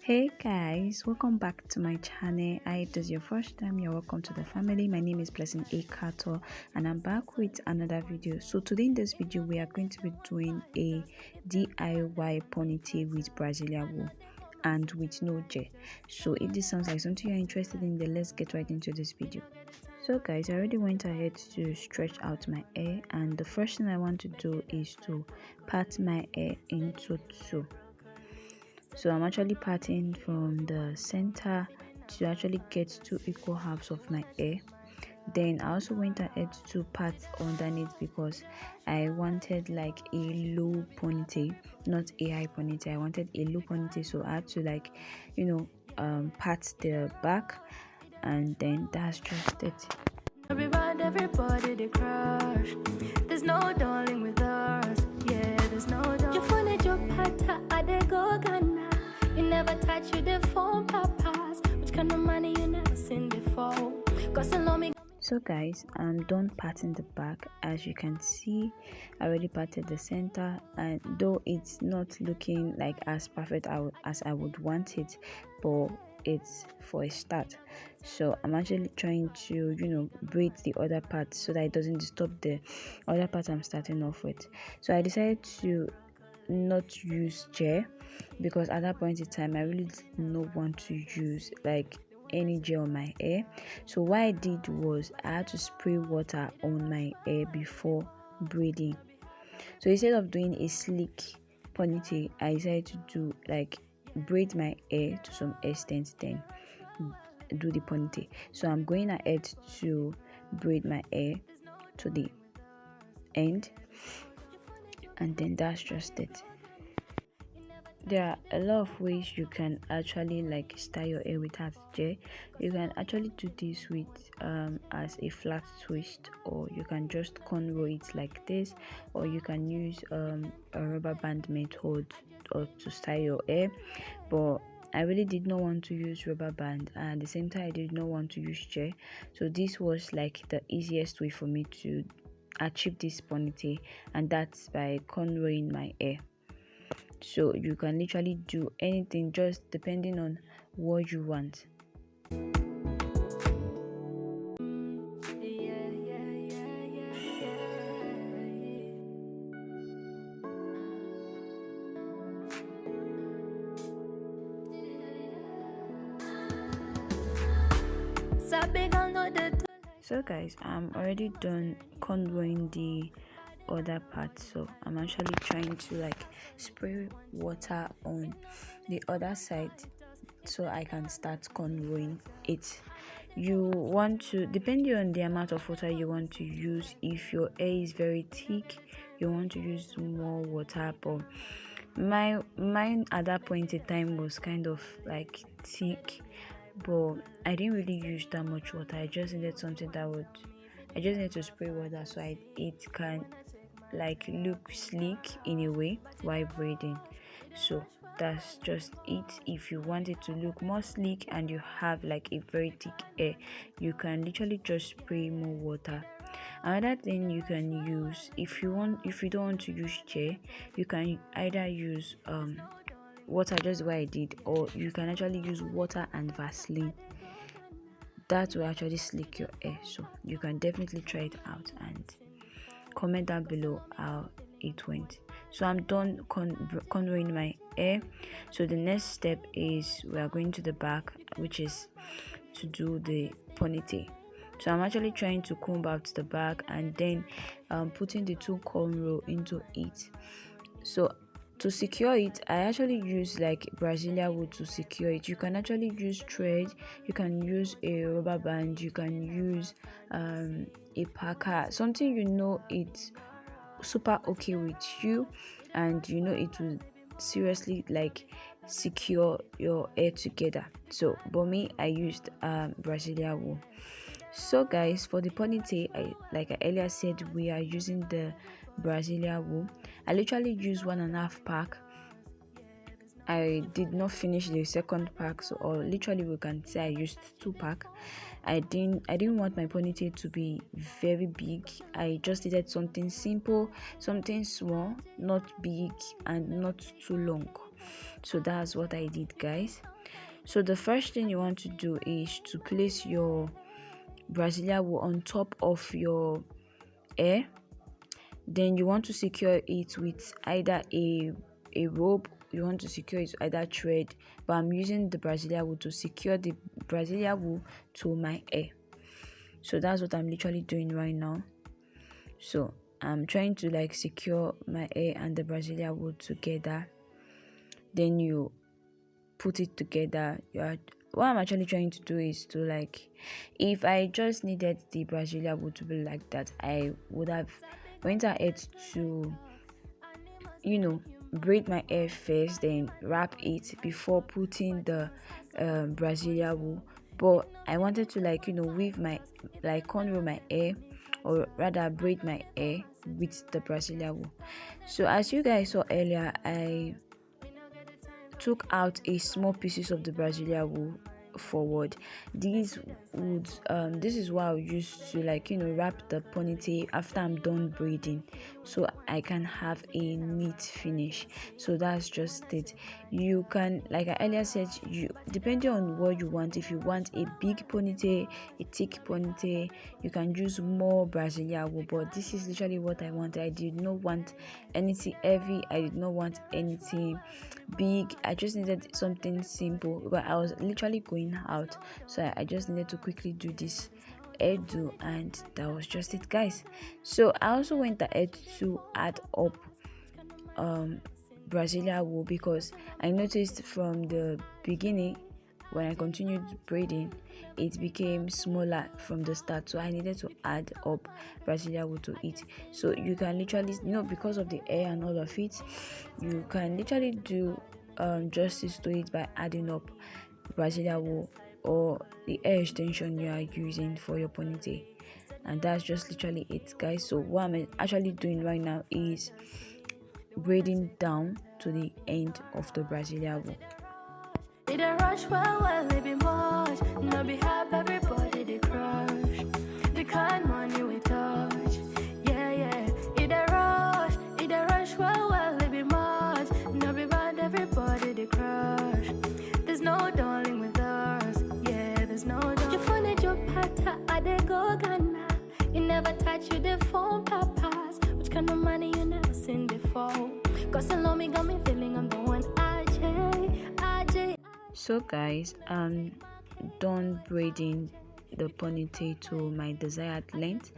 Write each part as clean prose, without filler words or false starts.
Hey guys, welcome back to my channel. If this is your first time, you're welcome to the family. My name is Blessing Akato and I'm back with another video. So today in this video we are going to be doing a DIY ponytail with Brazilian wool and with no gel. So if this sounds like something you're interested in, then let's get right into this video. So guys, I already went ahead to stretch out my hair, and the first thing I want to do is to part my hair into two. So I'm actually parting from the center to actually get two equal halves of my hair. Then I also went ahead to part underneath because I wanted like a low ponytail, not a high ponytail. I wanted a low ponytail, so I had to part the back, and then that's just it. Everybody they crush. There's no darling with us. Yeah, there's no darling. You find it your pata I they go Ghana. You never touch you the phone papas. Which kind of money you never seen before? Cause me. So guys, I'm done parting the back. As you can see, I already parted the center, and though it's not looking like as perfect as I would want it, but it's for a start. So I'm actually trying to braid the other part so that it doesn't disturb the other part I'm starting off with. So I decided to not use gel because at that point in time I really did not want to use like any gel on my hair. So what I did was I had to spray water on my hair before braiding. So instead of doing a sleek ponytail, I decided to do like braid my hair to some extent, then do the ponytail. So I'm going ahead to braid my hair to the end, and then that's just it. There are a lot of ways you can actually like style your hair without gel. You can actually do this with as a flat twist, or you can just cornrow it like this, or you can use a rubber band method or to style your hair. But I really did not want to use rubber band, and at the same time I did not want to use gel. So this was like the easiest way for me to achieve this ponytail, and that's by cornrowing my hair. So you can literally do anything just depending on what you want. So guys, I'm already done cornrowing the other part, so I'm actually trying to like spray water on the other side so I can start cornrowing it. You want to, depending on the amount of water you want to use, if your hair is very thick you want to use more water, but mine at that point in time was kind of like thick, but I didn't really use that much water. I just needed something that would, I just need to spray water so it can like look sleek in a way while braiding. So that's just it. If you want it to look more sleek and you have like a very thick hair, you can literally just spray more water. Another thing you can use, if you don't want to use gel, you can either use water, just what I did, or you can actually use water and Vaseline. That will actually sleek your hair. So you can definitely try it out and comment down below how it went. So I'm done cornrowing my hair. So the next step is we are going to the back, which is to do the ponytail. So I'm actually trying to comb out the back and then putting the two cornrow into it. So to secure it, I actually use like Brazilian wool to secure it. You can actually use thread, you can use a rubber band, you can use a packer, something it's super okay with you, and it will seriously like secure your hair together. So but me, I used Brazilian wool. So guys, for the ponytail, like I earlier said, we are using the Brazilian wool. I literally used 1.5 pack. I did not finish the second pack, so or literally we can say I used 2 pack. I didn't want my ponytail to be very big. I just needed something simple, something small, not big and not too long. So that's what I did, guys. So the first thing you want to do is to place your Brazilian wool on top of your hair. Then you want to secure it with either a rope. You want to secure it with either thread, but I'm using the Brazilian wool to secure the Brazilian wool to my hair. So that's what I'm literally doing right now. So I'm trying to like secure my hair and the Brazilian wool together. Then you put it together. What I'm actually trying to do is to like, if I just needed the Brazilian wool to be like that, I would have went ahead to, braid my hair first, then wrap it before putting the Brazilian wool. But I wanted to weave my cornrow my hair, or rather braid my hair with the Brazilian wool. So as you guys saw earlier, I took out a small pieces of the Brazilian wool forward. This is what I'll use to wrap the ponytail after I'm done braiding, so I can have a neat finish. So that's just it. You can, like I earlier said, you depending on what you want. If you want a big ponytail, a thick ponytail, you can use more Brazilian wool, but this is literally what I wanted. I did not want anything heavy, I did not want anything big. I just needed something simple because I was literally going out, so I just needed to quickly do this hairdo, and that was just it, guys. So I also went ahead to add up Brazilian wool, because I noticed from the beginning when I continued braiding, it became smaller from the start, so I needed to add up Brazilian wool to it. So you can literally, because of the hair and all of it, you can literally do justice to it by adding up Brazilian wool or the hair extension you are using for your ponytail. And that's just literally it, guys. So what I'm actually doing right now is braiding down to the end of the Brazilian wool. It a rush, well, it be much. No be help everybody they crush. The kind money we touch. Yeah. It a rush, well, it be much. No be bad everybody they crush. There's no darling with us. Yeah, there's no darling. You find it your pata, I dey go Ghana. You never touch you the phone papas. Which kind of money you never seen before? Cause alone me got me feeling I'm the one. AJ. So guys, I'm done braiding the ponytail to my desired length,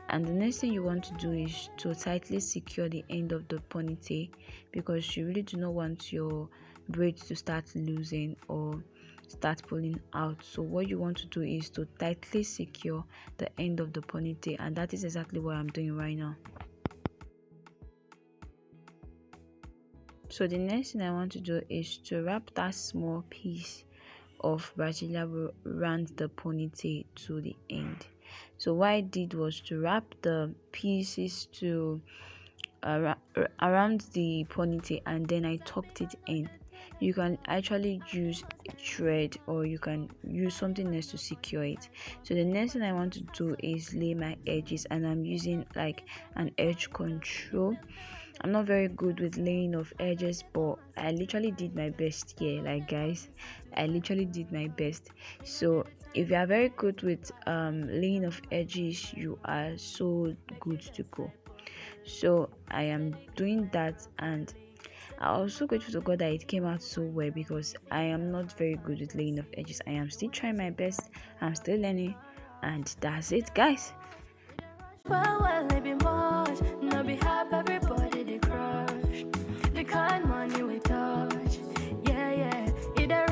and the next thing you want to do is to tightly secure the end of the ponytail, because you really do not want your braids to start losing or start pulling out. So what you want to do is to tightly secure the end of the ponytail, and that is exactly what I'm doing right now. So the next thing I want to do is to wrap that small piece of Brazilian wool around the ponytail to the end. So what I did was to wrap the pieces to around the ponytail, and then I tucked it in. You can actually use a thread, or you can use something else to secure it. So the next thing I want to do is lay my edges, and I'm using like an edge control. I'm not very good with laying of edges, but I literally did my best here. Guys, I literally did my best. So if you are very good with laying of edges, you are so good to go. So I am doing that, and I'm also grateful to God that it came out so well, because I am not very good with laying of edges. I am still trying my best, I'm still learning, and that's it, guys. Well, it be much. No be help everybody they crush. The kind money we touch. Yeah. It a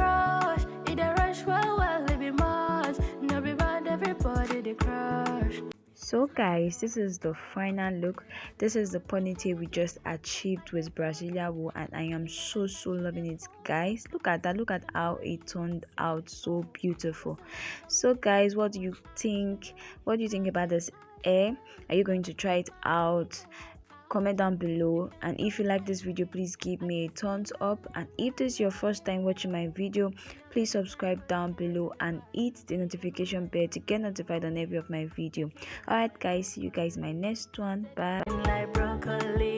rush, well, it be much. No be bad everybody they crush. So guys, this is the final look. This is the ponytail we just achieved with Brazilian wool, and I am so loving it, guys. Look at that. Look at how it turned out, so beautiful. So guys, what do you think about this hair? Are you going to try it out? Comment down below, and if you like this video, please give me a thumbs up, and if this is your first time watching my video, please subscribe down below and hit the notification bell to get notified on every of my video. Alright guys, see you guys in my next one. Bye. Like broccoli.